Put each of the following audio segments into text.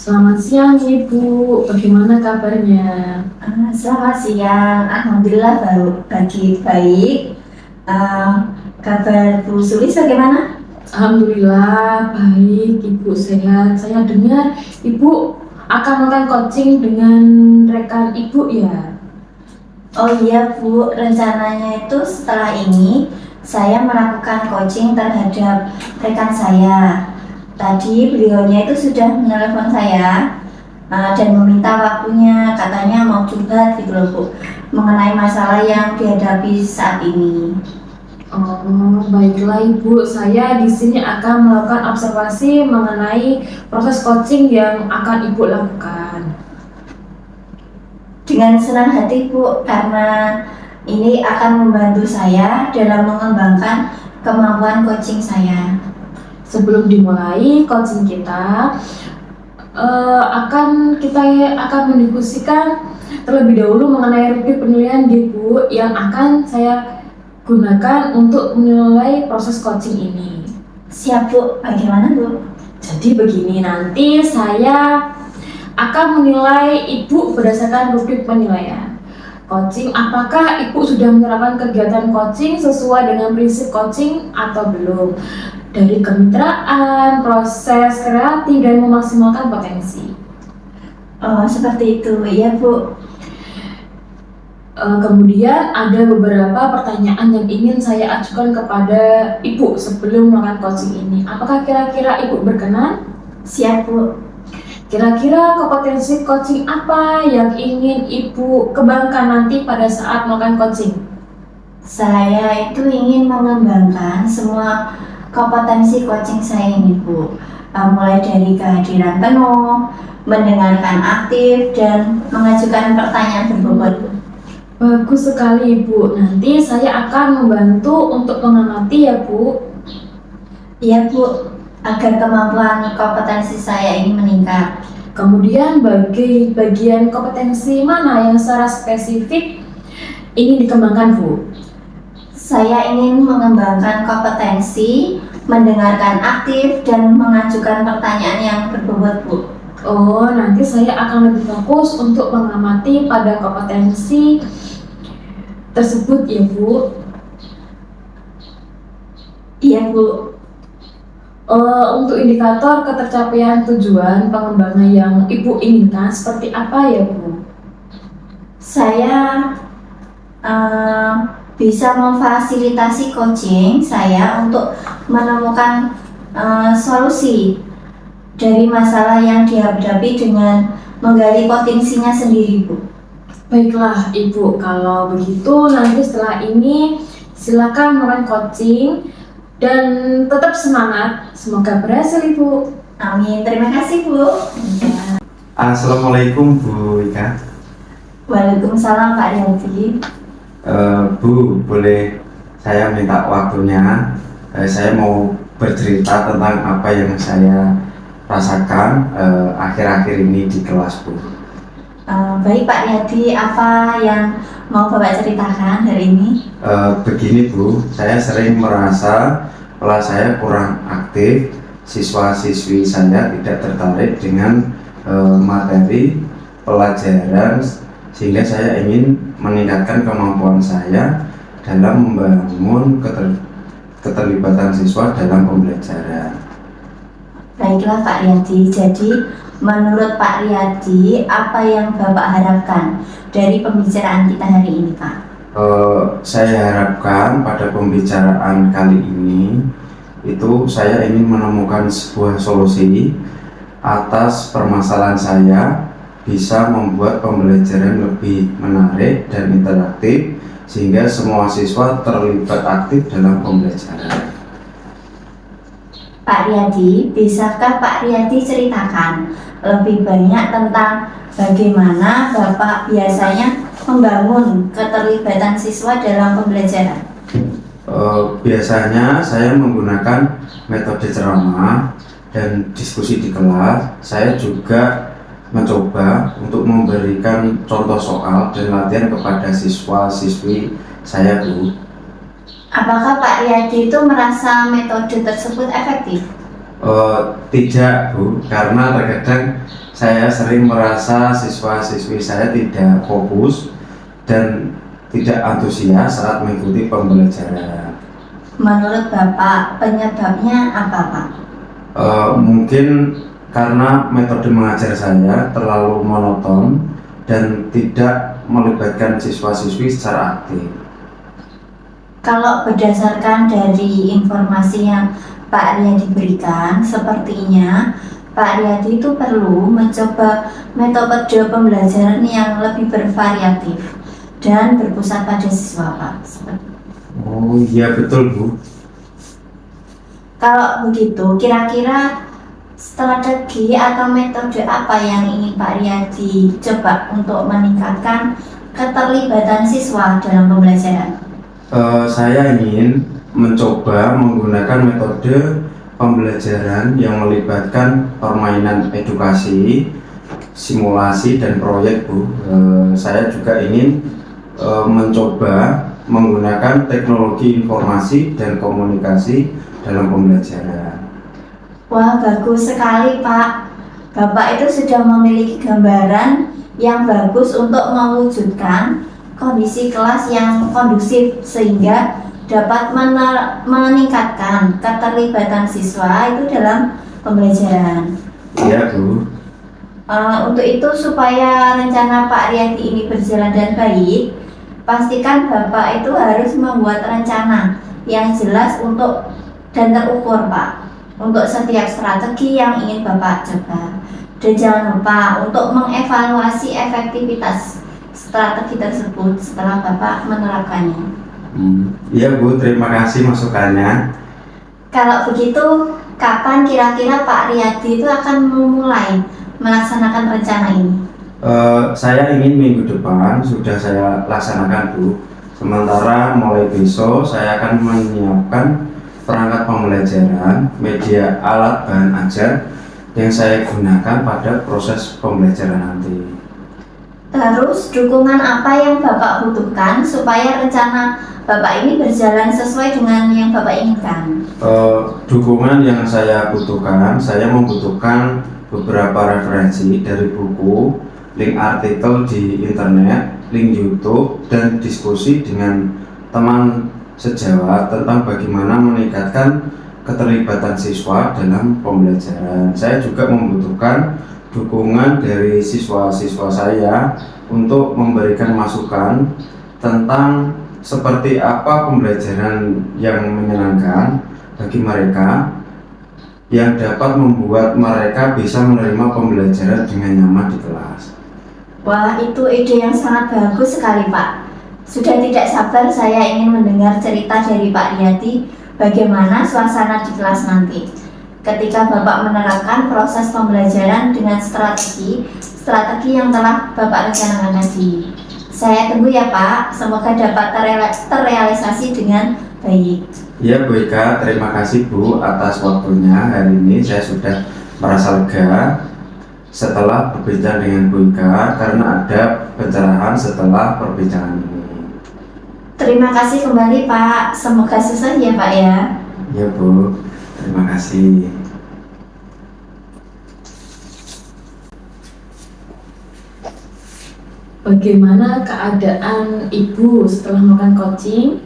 Selamat siang Ibu, bagaimana kabarnya? Selamat siang, Alhamdulillah baik. Eh, Kabar Bu Sulis bagaimana? Alhamdulillah baik Ibu, sehat. Saya dengar Ibu akan melakukan coaching dengan rekan Ibu ya? Oh iya Bu, rencananya itu setelah ini saya melakukan coaching terhadap rekan saya. Tadi beliaunya itu sudah menelepon saya dan meminta waktunya, katanya mau curhat gitu loh Bu, mengenai masalah yang dihadapi saat ini. Oh, baiklah Ibu, saya di sini akan melakukan observasi mengenai proses coaching yang akan Ibu lakukan. Dengan senang hati Bu, karena ini akan membantu saya dalam mengembangkan kemampuan coaching saya. Sebelum dimulai coaching kita, kita akan mendiskusikan terlebih dahulu mengenai rubrik penilaian di Bu yang akan saya gunakan untuk menilai proses coaching ini. Siap Bu, bagaimana Bu? Jadi begini, nanti saya akan menilai Ibu berdasarkan rubrik penilaian coaching. Apakah Ibu sudah menerapkan kegiatan coaching sesuai dengan prinsip coaching atau belum? Dari kemitraan, proses kreatif, dan memaksimalkan potensi. Oh, seperti itu ya Bu. Kemudian ada beberapa pertanyaan yang ingin saya ajukan kepada Ibu sebelum melakukan coaching ini. Apakah kira-kira Ibu berkenan? Siap Bu. Kira-kira kompetensi coaching apa yang ingin Ibu kembangkan nanti pada saat melakukan coaching? Saya itu ingin mengembangkan semua kompetensi coaching saya ini Bu. Mulai dari kehadiran penuh, mendengarkan aktif, dan mengajukan pertanyaan berbobot Bu. Bagus sekali Ibu, nanti saya akan membantu untuk mengamati ya Bu. Iya Bu, agar kemampuan kompetensi saya ini meningkat. Kemudian bagian kompetensi mana yang secara spesifik ingin dikembangkan Bu? Saya ingin mengembangkan kompetensi, mendengarkan aktif, dan mengajukan pertanyaan yang berbobot Bu. Oh, nanti saya akan lebih fokus untuk mengamati pada kompetensi tersebut ya Bu. Iya Bu. Untuk indikator ketercapaian tujuan pengembangan yang Ibu inginkan seperti apa ya Bu? Saya bisa memfasilitasi coaching saya untuk menemukan solusi dari masalah yang dihadapi dengan menggali potensinya sendiri Bu. Baiklah Ibu, kalau begitu nanti setelah ini silakan melakukan coaching dan tetap semangat. Semoga berhasil Ibu. Amin, terima kasih Bu. Assalamualaikum Bu Ika. Waalaikumsalam Pak Yanti. Bu, boleh saya minta waktunya? Saya mau bercerita tentang apa yang saya rasakan akhir-akhir ini di kelas Bu. Baik Pak Yadi, apa yang mau Bapak ceritakan hari ini? Begini Bu, saya sering merasa kelas saya kurang aktif, siswa-siswi saya tidak tertarik dengan materi pelajaran, sehingga saya ingin meningkatkan kemampuan saya dalam membangun keterlibatan siswa dalam pembelajaran. Baiklah Pak Riyadi, jadi menurut Pak Riyadi, apa yang Bapak harapkan dari pembicaraan kita hari ini Pak? Saya harapkan pada pembicaraan kali ini itu saya ingin menemukan sebuah solusi atas permasalahan saya, bisa membuat pembelajaran lebih menarik dan interaktif sehingga semua siswa terlibat aktif dalam pembelajaran. Pak Riyadi, bisakah Pak Riyadi ceritakan lebih banyak tentang bagaimana Bapak biasanya membangun keterlibatan siswa dalam pembelajaran? Biasanya saya menggunakan metode ceramah dan diskusi di kelas. Saya juga mencoba untuk memberikan contoh soal dan latihan kepada siswa-siswi saya Bu. Apakah Pak Riyadi itu merasa metode tersebut efektif? Tidak Bu, karena terkadang saya sering merasa siswa-siswi saya tidak fokus dan tidak antusias saat mengikuti pembelajaran. Menurut Bapak, penyebabnya apa, Pak? Mungkin karena metode mengajar saya terlalu monoton dan tidak melibatkan siswa-siswi secara aktif. Kalau berdasarkan dari informasi yang Pak Riyadi berikan, sepertinya Pak Riyadi itu perlu mencoba metode pembelajaran yang lebih bervariatif dan berpusat pada siswa, Pak. Oh iya betul Bu. Kalau begitu, kira-kira strategi atau metode apa yang ingin Pak Riyadi coba untuk meningkatkan keterlibatan siswa dalam pembelajaran? Saya ingin mencoba menggunakan metode pembelajaran yang melibatkan permainan edukasi, simulasi, dan proyek Bu. Saya juga ingin mencoba menggunakan teknologi informasi dan komunikasi dalam pembelajaran. Wah, bagus sekali, Pak. Bapak itu sudah memiliki gambaran yang bagus untuk mewujudkan kondisi kelas yang kondusif sehingga dapat meningkatkan keterlibatan siswa itu dalam pembelajaran. Iya Bu. Untuk itu supaya rencana Pak Riyadi ini berjalan dan baik, pastikan Bapak itu harus membuat rencana yang jelas untuk dan terukur, Pak, untuk setiap strategi yang ingin Bapak coba. Dan jangan lupa untuk mengevaluasi efektivitas strategi tersebut setelah Bapak menerapkannya. Iya Bu, terima kasih masukannya. Kalau begitu, kapan kira-kira Pak Riyadi itu akan memulai melaksanakan rencana ini? Saya ingin minggu depan sudah saya laksanakan Bu. Sementara mulai besok saya akan menyiapkan perangkat pembelajaran, media, alat, bahan ajar yang saya gunakan pada proses pembelajaran nanti. Terus dukungan apa yang Bapak butuhkan supaya rencana Bapak ini berjalan sesuai dengan yang Bapak inginkan? Dukungan yang saya butuhkan, saya membutuhkan beberapa referensi dari buku, link artikel di internet, link YouTube, dan diskusi dengan teman sejawat tentang bagaimana meningkatkan keterlibatan siswa dalam pembelajaran. Saya juga membutuhkan dukungan dari siswa-siswa saya untuk memberikan masukan tentang seperti apa pembelajaran yang menyenangkan bagi mereka yang dapat membuat mereka bisa menerima pembelajaran dengan nyaman di kelas. Wah, itu ide yang sangat bagus sekali, Pak. Sudah tidak sabar saya ingin mendengar cerita dari Pak Riyadi bagaimana suasana di kelas nanti ketika Bapak menerapkan proses pembelajaran dengan strategi yang telah Bapak rencanakan tadi. Saya tunggu ya Pak, semoga dapat terrealisasi dengan baik. Ya Bu Ika, terima kasih Bu atas waktunya. Hari ini saya sudah merasa lega setelah berbincang dengan Bu Ika karena ada pencerahan setelah perbincangan ini. Terima kasih kembali Pak, semoga sukses ya Pak ya. Ya Bu, terima kasih. Bagaimana keadaan Ibu setelah melakukan coaching?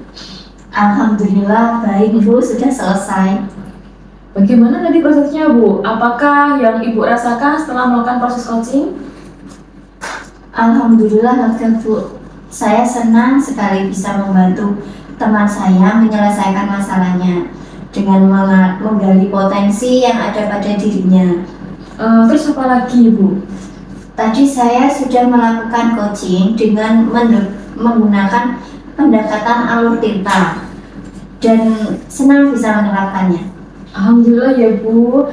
Alhamdulillah baik Bu, sudah selesai. Bagaimana tadi prosesnya Bu? Apakah yang Ibu rasakan setelah melakukan proses coaching? Alhamdulillah lega Bu. Saya senang sekali bisa membantu teman saya menyelesaikan masalahnya dengan menggali potensi yang ada pada dirinya. Terus apa lagi Bu? Tadi saya sudah melakukan coaching dengan menggunakan pendekatan alur tinta dan senang bisa menerapkannya. Alhamdulillah ya Bu,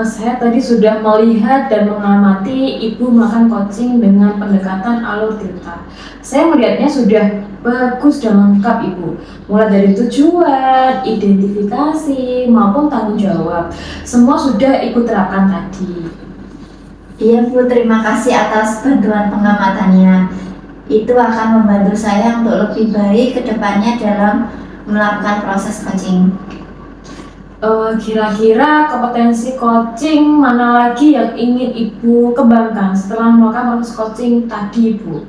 saya tadi sudah melihat dan mengamati Ibu melakukan coaching dengan pendekatan alur tinta. Saya melihatnya sudah bagus dan lengkap Ibu, mulai dari tujuan, identifikasi, maupun tanggung jawab. Semua sudah Ibu terapkan tadi. Iya Bu, terima kasih atas bantuan pengamatannya. Itu akan membantu saya untuk lebih baik ke depannya dalam melakukan proses coaching. Kira-kira kompetensi coaching mana lagi yang ingin Ibu kembangkan setelah melakukan proses coaching tadi, Bu?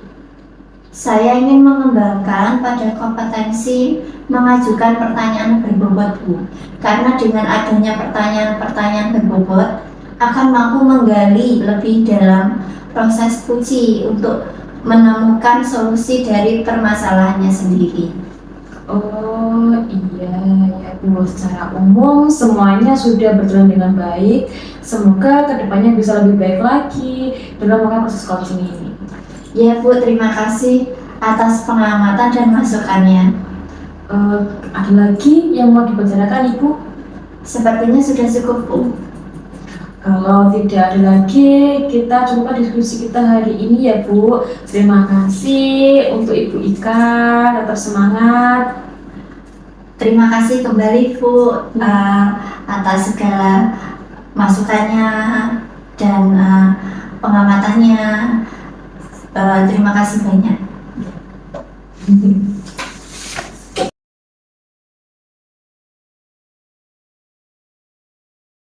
Saya ingin mengembangkan pada kompetensi mengajukan pertanyaan berbobot, Bu. Karena dengan adanya pertanyaan-pertanyaan berbobot akan mampu menggali lebih dalam proses puji untuk menemukan solusi dari permasalahannya sendiri. Oh iya ya Bu, secara umum semuanya sudah berjalan dengan baik. Semoga kedepannya bisa lebih baik lagi dalam melakukan proses coaching ini. Ya Bu, terima kasih atas pengamatan dan masukannya. Ada lagi yang mau dibicarakan Ibu? Sepertinya sudah cukup, Bu. Kalau tidak ada lagi, kita cukupkan diskusi kita hari ini ya Bu. Terima kasih untuk Ibu Ika, tetap semangat. Terima kasih kembali Bu atas segala masukannya dan pengamatannya. Terima kasih banyak.